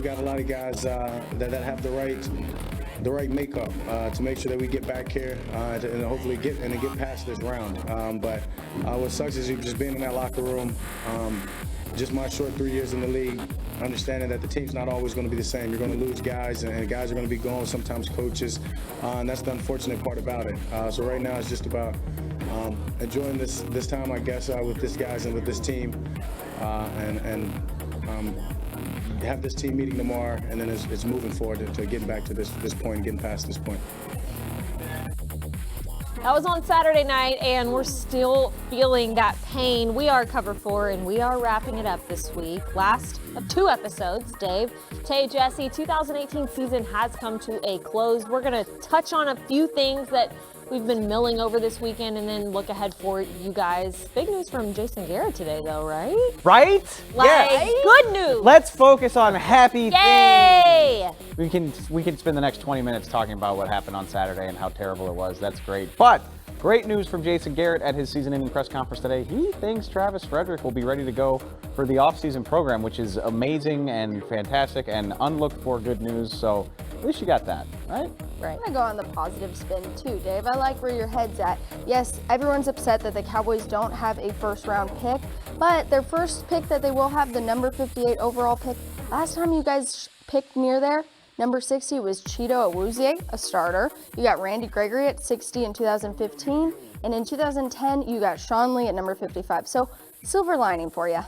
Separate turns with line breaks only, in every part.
we got a lot of guys that have the right makeup to make sure that we get back here and hopefully get past this round. But what sucks is just being in that locker room. Just my short 3 years in the league, understanding that the team's not always going to be the same. You're going to lose guys, and guys are going to be gone, sometimes coaches, and that's the unfortunate part about it. So right now it's just about enjoying this time, I guess, with these guys and with this team, and have this team meeting tomorrow, and then it's moving forward to getting back to this point, getting past this point.
That was on Saturday night, and we're still feeling that pain. We are Cover 4, and we are wrapping it up this week. Last of 2 episodes, Dave. Tay, Jesse, 2018 season has come to a close. We're going to touch on a few things that we've been milling over this weekend and then look ahead for you guys. Big news from Jason Garrett today, though, right?
Right?
Good news.
Let's focus on happy
Yay!
things. We can spend the next 20 minutes talking about what happened on Saturday and how terrible it was. That's great. But great news from Jason Garrett at his season-ending press conference today. He thinks Travis Frederick will be ready to go for the offseason program, which is amazing and fantastic and unlooked-for good news. So at least you got that, right?
Right. I'm going to go on the positive spin too, Dave. I like where your head's at. Yes, everyone's upset that the Cowboys don't have a first-round pick, but their first pick that they will have, the number 58 overall pick, last time you guys picked near there, number 60 was Cheeto Awuzie, a starter. You got Randy Gregory at 60 in 2015, and in 2010, you got Sean Lee at number 55. So, silver lining for you.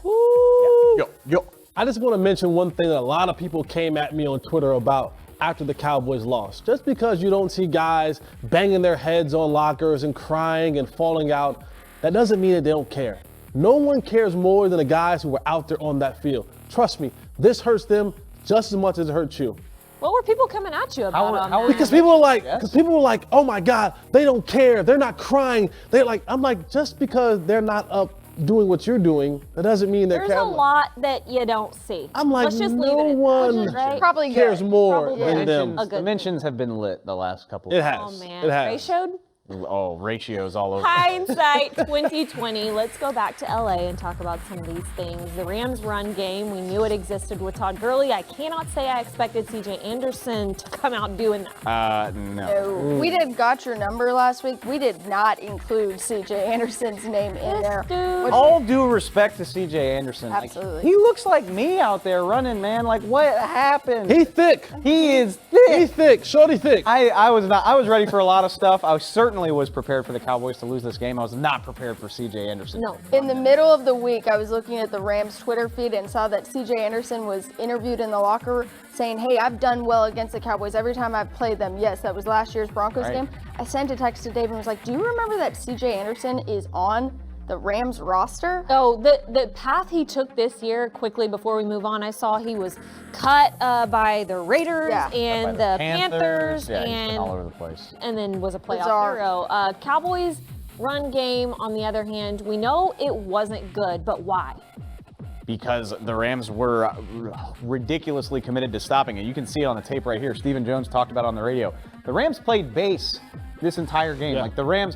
Yo. I just want to mention one thing that a lot of people came at me on Twitter about after the Cowboys lost. Just because you don't see guys banging their heads on lockers and crying and falling out, that doesn't mean that they don't care. No one cares more than the guys who were out there on that field. Trust me, this hurts them just as much as it hurts you.
What were people coming at you about?
Because people were like, oh my God, they don't care. They're not crying. I'm like, just because they're not up doing what you're doing, that doesn't mean they're
There's a lot that you don't see.
I'm like,
let's just
no
leave it
one
right?
Probably
cares
good.
more
Probably
than them.
The mentions have been lit the last couple of
It has.
Oh man,
It has.
Ray showed.
Oh, ratios all over.
Hindsight 2020. Let's go back to LA and talk about some of these things. The Rams run game, we knew it existed with Todd Gurley. I cannot say I expected CJ Anderson to come out doing that.
No.
We got your number last week. We did not include CJ Anderson's name in there.
Dude.
All due respect to CJ Anderson.
Absolutely.
He looks like me out there running, man. Like, what happened?
He thick.
He is thick.
He thick. Shorty thick.
I was ready for a lot of stuff. I certainly was prepared for the Cowboys to lose this game. I was not prepared for CJ Anderson.
No.
In the middle of the week, I was looking at the Rams Twitter feed and saw that CJ Anderson was interviewed in the locker room saying, hey, I've done well against the Cowboys every time I've played them. Yes, that was last year's Broncos game. I sent a text to Dave and was like, do you remember that CJ Anderson is on the Rams roster?
Oh, the path he took this year, quickly before we move on, I saw he was cut by the Raiders and the Panthers
Yeah, he's been
and
all over the place.
and then was a playoff
Bizarre.
hero. Cowboys run game, on the other hand, we know it wasn't good, but why?
Because the Rams were ridiculously committed to stopping it. You can see it on the tape right here. Stephen Jones talked about it on the radio. The Rams played base this entire game.
Yeah.
Like the Rams,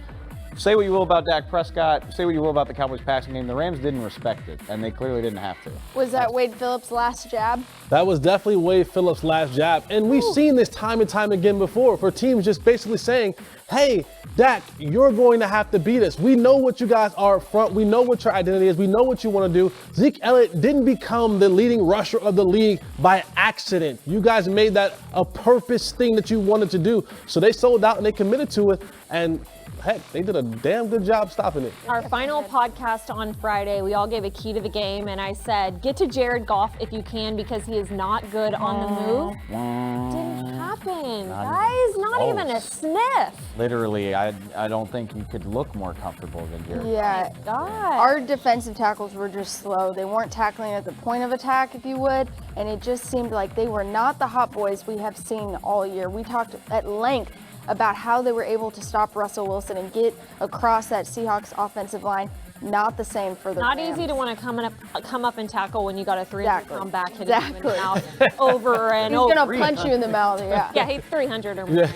say what you will about Dak Prescott, say what you will about the Cowboys passing game, the Rams didn't respect it, and they clearly didn't have to.
Was that Wade Phillips' last jab?
That was definitely Wade Phillips' last jab. And we've seen this time and time again before for teams just basically saying, hey, Dak, you're going to have to beat us. We know what you guys are up front. We know what your identity is. We know what you want to do. Zeke Elliott didn't become the leading rusher of the league by accident. You guys made that a purpose thing that you wanted to do. So they sold out and they committed to it. And heck, they did a damn good job stopping it.
Our final podcast on Friday, we all gave a key to the game, and I said, get to Jared Goff if you can because he is not good on the move. Didn't happen, guys. Not even a sniff.
Literally, I don't think you could look more comfortable than Jared.
Yeah.
God.
Our defensive tackles were just slow. They weren't tackling at the point of attack, if you would, and it just seemed like they were not the hot boys we have seen all year. We talked at length about how they were able to stop Russell Wilson and get across that Seahawks offensive line. Not the same for the
Not
Rams.
easy to want to come up and tackle when you got a 300-pound back hitting you in the
Exactly.
mouth over and
He's
over.
gonna punch you in the mouth. Yeah.
Yeah, he's 300 or more.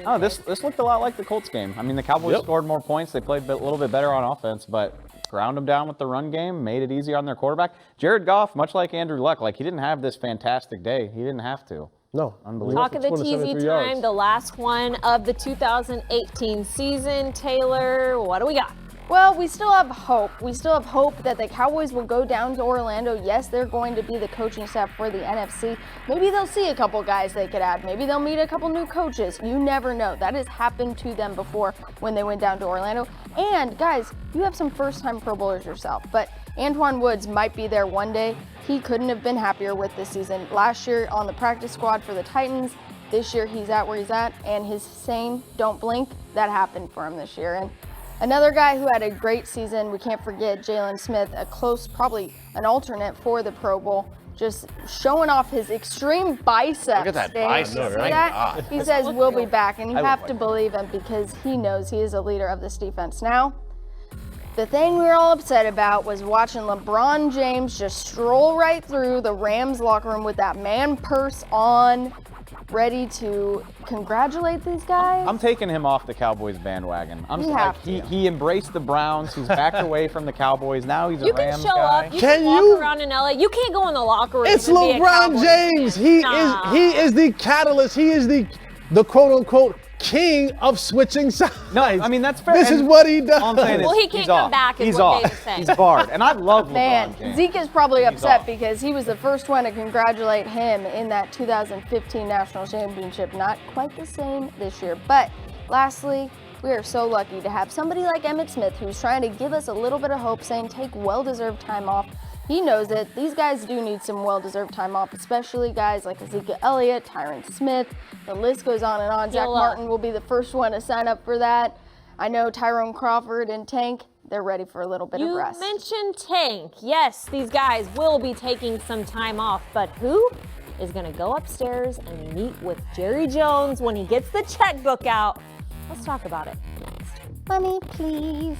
Oh, this looked a lot like the Colts game. I mean, the Cowboys scored more points. They played a little bit better on offense, but ground them down with the run game, made it easier on their quarterback. Jared Goff, much like Andrew Luck, like he didn't have this fantastic day. He didn't have to.
No.
Unbelievable.
Talk of the teasy time, the last one of the 2018 season. Taylor, what do we got?
Well, we still have hope. We still have hope that the Cowboys will go down to Orlando. Yes, they're going to be the coaching staff for the NFC. Maybe they'll see a couple guys they could add. Maybe they'll meet a couple new coaches. You never know. That has happened to them before when they went down to Orlando. And guys, you have some first-time Pro Bowlers yourself, but Antoine Woods might be there one day. He couldn't have been happier with this season. Last year on the practice squad for the Titans, this year he's at where he's at, and his saying, "Don't blink," that happened for him this year. And another guy who had a great season, we can't forget Jalen Smith, a close, probably an alternate for the Pro Bowl, just showing off his extreme biceps.
Look at that
Dave.
bicep,
See
my
that?
God.
He says we'll be back, and you
I
have
look
to
like
believe him because he knows he is a leader of this defense. Now, the thing we were all upset about was watching LeBron James just stroll right through the Rams locker room with that man purse on, ready to congratulate these guys.
I'm taking him off the Cowboys bandwagon. I'm
You
like
have to.
he embraced the Browns. He's backed away from the Cowboys. Now he's a
You can
Rams
show
guy.
up. You
Can
can walk
you?
around in LA. You can't go in the locker room.
It's
and be a
LeBron
Cowboys
James.
fan.
He
Nah.
is the catalyst. He is the quote unquote king of switching sides.
No, I mean that's fair.
This is
and
what he does.
all I'm saying is
Well, he can't
he's
come
off.
back is
He's
what
off.
Dave is saying.
He's barred, and I love
Man,
LeBron James.
Zeke is probably upset
off.
because he was the first one to congratulate him in that 2015 National Championship. Not quite the same this year. But lastly, we are so lucky to have somebody like Emmitt Smith who's trying to give us a little bit of hope, saying take well-deserved time off. He knows it. These guys do need some well-deserved time off, especially guys like Ezekiel Elliott, Tyron Smith. The list goes on and on. Zach Martin will be the first one to sign up for that. I know Tyrone Crawford and Tank, they're ready for a little bit of
You
rest.
mentioned Tank. Yes, these guys will be taking some time off, but who is going to go upstairs and meet with Jerry Jones when he gets the checkbook out? Let's talk about it next.
Money, please.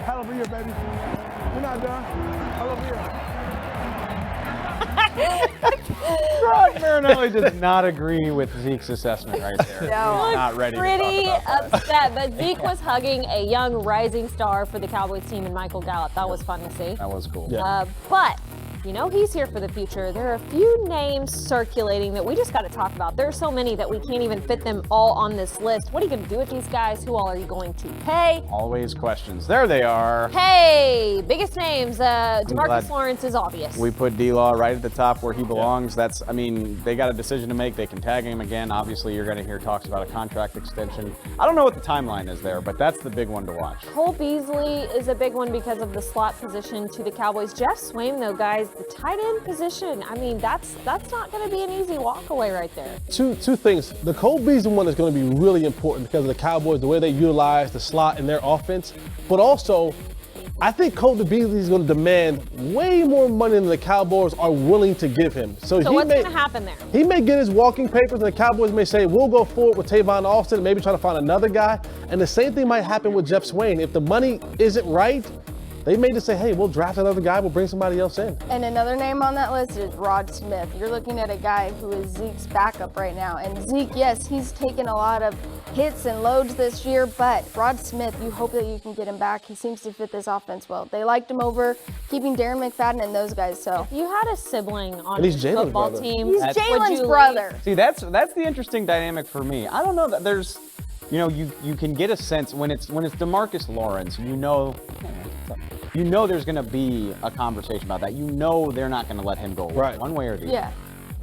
Hell over here, baby. We're not done. Hell over here.
Rod Marinelli does not agree with Zeke's assessment right there.
No.
He's not ready to
Pretty
talk about that.
upset, but Zeke was hugging a young rising star for the Cowboys team in Michael Gallup. That was fun to see.
That was cool.
But you know he's here for the future. There are a few names circulating that we just got to talk about. There are so many that we can't even fit them all on this list. What are you going to do with these guys? Who all are you going to pay?
Always questions. There they are.
Hey, biggest names. DeMarcus
glad
Lawrence is obvious.
We put D-Law right at the top where he belongs. That's, I mean, they got a decision to make. They can tag him again. Obviously, you're going to hear talks about a contract extension. I don't know what the timeline is there, but that's the big one to watch.
Cole Beasley is a big one because of the slot position to the Cowboys. Jeff Swaim, though, guys, the tight end position. I mean, that's not going to be an easy walk away right there.
Two things. The Cole Beasley one is going to be really important because of the Cowboys, the way they utilize the slot in their offense. But also, I think Cole Beasley is going to demand way more money than the Cowboys are willing to give him. So
What's going to happen there?
He may get his walking papers, and the Cowboys may say, we'll go forward with Tavon Austin and maybe try to find another guy. And the same thing might happen with Jeff Swaim. If the money isn't right, they may just say, hey, we'll draft another guy, we'll bring somebody else in.
And another name on that list is Rod Smith. You're looking at a guy who is Zeke's backup right now. And Zeke, yes, he's taken a lot of hits and loads this year, but Rod Smith, you hope that you can get him back. He seems to fit this offense well. They liked him over keeping Darren McFadden and those guys, so.
You had a sibling on
And he's
your
Jalen's
football
brother.
team.
He's
Would
Jalen's
you
brother.
See, that's the interesting dynamic for me. I don't know that there's, you know, you can get a sense when it's DeMarcus Lawrence, you know, you know there's going to be a conversation about that. You know they're not going to let him go
Right.
one way or the other.
Yeah.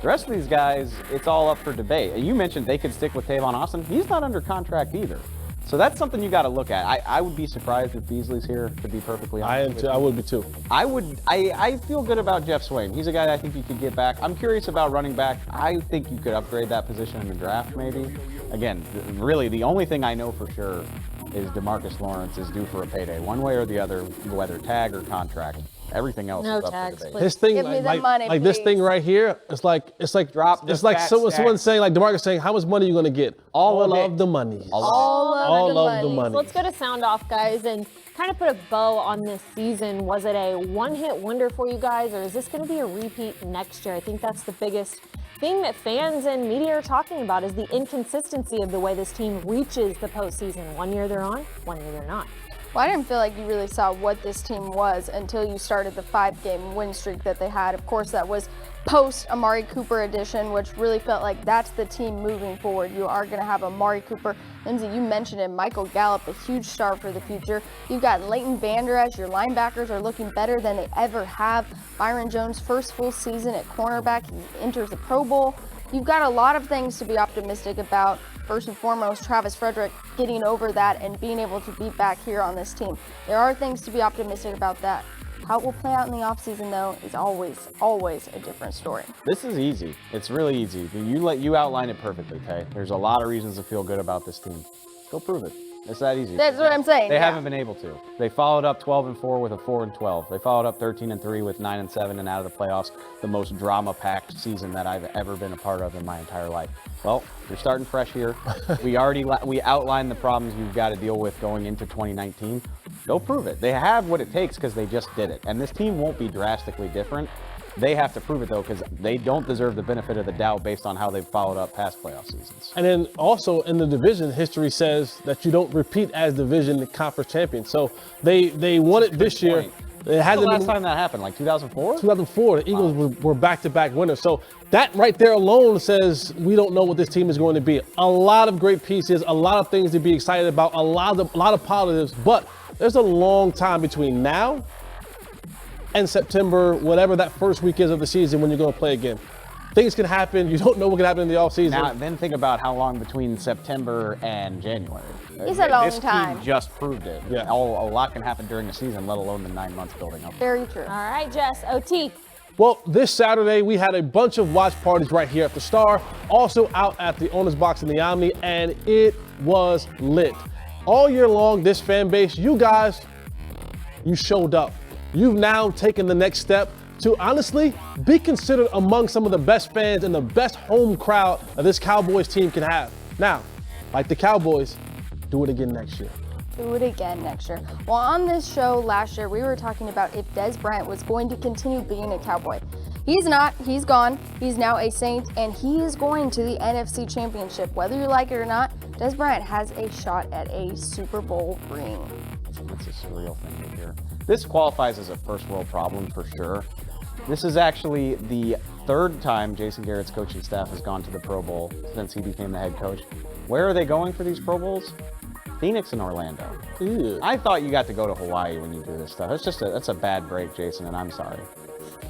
The rest of these guys, it's all up for debate. And you mentioned they could stick with Tavon Austin. He's not under contract either. So that's something you got to look at. I would be surprised if Beasley's here, to be perfectly honest.
I am too. I would be too.
I feel good about Jeff Swain. He's a guy that I think you could get back. I'm curious about running back. I think you could upgrade that position in the draft maybe. Again, really the only thing I know for sure is DeMarcus Lawrence is due for a payday, one way or the other, whether tag or contract. Everything else
No
is up
tags,
for debate.
please.
His thing,
Give me the
like,
money,
like this
please.
thing right here, it's like
Drop the
it's like
fat
someone
stack.
saying, like DeMarcus saying, how much money are you gonna get?
All of it.
of the money.
All
of the money.
So let's go to sound off, guys, and kind of put a bow on this season. Was it a one-hit wonder for you guys, or is this going to be a repeat next year? I think that's the biggest thing that fans and media are talking about is the inconsistency of the way this team reaches the postseason. One year they're on, one year they're not.
Well, I didn't feel like you really saw what this team was until you started the 5-game win streak that they had. Of course, that was post Amari Cooper edition, which really felt like that's the team moving forward. You are going to have Amari Cooper. Lindsay, you mentioned it. Michael Gallup, a huge star for the future. You've got Leighton Vander Esch. Your linebackers are looking better than they ever have. Byron Jones, first full season at cornerback. He enters the Pro Bowl. You've got a lot of things to be optimistic about. First and foremost, Travis Frederick getting over that and being able to be back here on this team. There are things to be optimistic about that. How it will play out in the offseason, though, is always a different story.
This is easy. It's really easy. You outline it perfectly, Tay. There's a lot of reasons to feel good about this team. Go prove it. It's that easy.
That's what I'm saying.
They
yeah.
haven't been able to. They followed up 12-4 with a 4-12. They followed up 13-3 with 9-7 and out of the playoffs. The most drama-packed season that I've ever been a part of in my entire life. Well, you're starting fresh here. We outlined the problems you've got to deal with going into 2019. Go prove it. They have what it takes because they just did it. And this team won't be drastically different. They have to prove it, though, because they don't deserve the benefit of the doubt based on how they've followed up past playoff seasons.
And then also in the division, history says that you don't repeat as division conference champion. So they won it this year.
Point.
It
When's the
hasn't
last
been
time that happened? Like 2004?
2004. The Eagles were back-to-back winners. So that right there alone says we don't know what this team is going to be. A lot of great pieces, a lot of things to be excited about, a lot of positives. But there's a long time between now and September, whatever that first week is of the season when you're going to play again. Things can happen. You don't know what can happen in the offseason.
Now, then think about how long between September and January.
It's a long
this
time.
Team just proved it.
Yeah.
A lot can happen during the season, let alone the 9 months building up.
Very true.
All right, Jess, OT.
Well, this Saturday, we had a bunch of watch parties right here at the Star, also out at the Owners Box in the Omni, and it was lit. All year long, this fan base, you guys, you showed up. You've now taken the next step to honestly be considered among some of the best fans and the best home crowd that this Cowboys team can have. Now, like the Cowboys, do it again next year.
Do it again next year. Well, on this show last year, we were talking about if Dez Bryant was going to continue being a Cowboy. He's not. He's gone. He's now a Saint, and he is going to the NFC Championship. Whether you like it or not, Dez Bryant has a shot at a Super Bowl ring.
It's a surreal thing to hear. This qualifies as a first world problem for sure. This is actually the third time Jason Garrett's coaching staff has gone to the Pro Bowl since he became the head coach. Where are they going for these Pro Bowls? Phoenix and Orlando.
Ew.
I thought you got to go to Hawaii when you do this stuff. That's a bad break, Jason, and I'm sorry.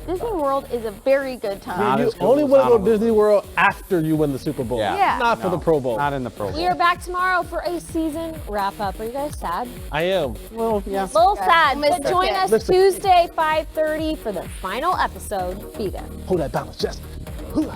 Disney World is a very good time.
Not
You
as cool
only
as
want to go to
Honolulu.
Disney World after you win the Super Bowl.
Yeah.
Not for the Pro Bowl.
Not in the Pro Bowl.
We are back tomorrow for a season wrap-up. Are you guys sad?
I am.
Well, yeah.
A little
guys.
sad,
Missed
but
the
join
kid.
us
Missed the-
Tuesday, 5:30 for the final episode. Be there.
Hold that balance, Jess. Hoo.